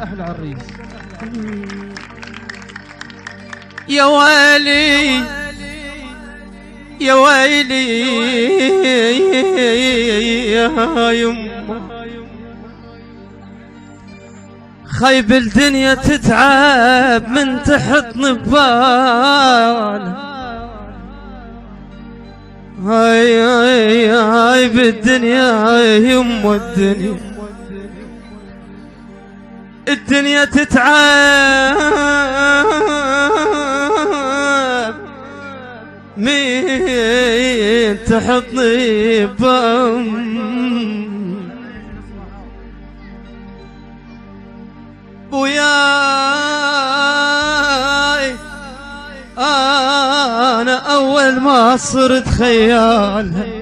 أحلى عريس. يا ويلي يا ويلي يا يمه، خيب الدنيا تتعب من تحطني ببال. هاي هاي هاي بالدنيا يمه، الدنيا تتعب مين تحطني بوياي. أنا أول ما صرت خيال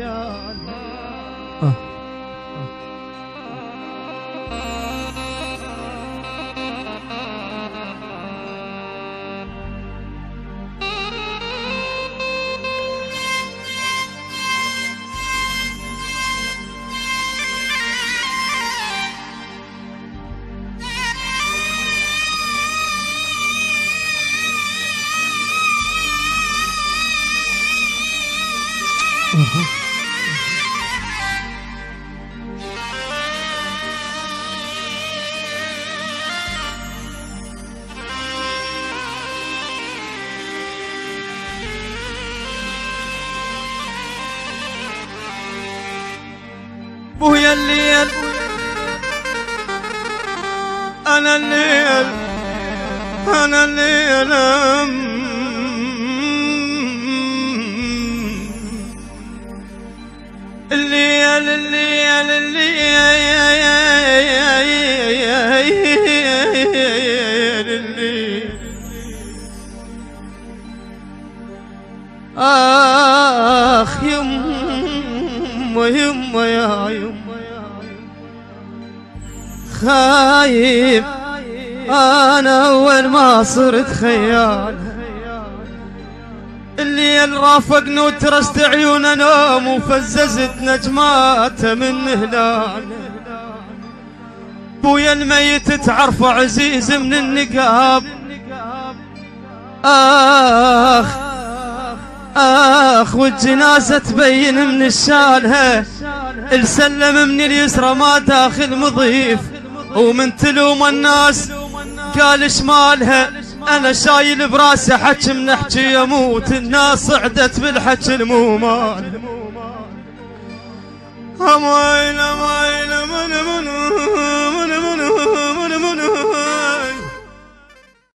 بويا الليل أنا الليل أنا الليل الليل الليل الليل آخ يما يما يا يما خايف أنا أول ما صرت خيال. الليل رافقني وترست عيون نوم وفززت نجماته من هلال. بويا الميت تعرفه عزيز من النقاب. آخ آخ والجنازة تبين من الشالها. السلم من اليسرى ما داخل مضيف، ومن تلوم الناس قال شمالها. أنا شايل براسي حكي من احكي يموت، الناس صعدت بالحكي المومال. أمايل أمايل من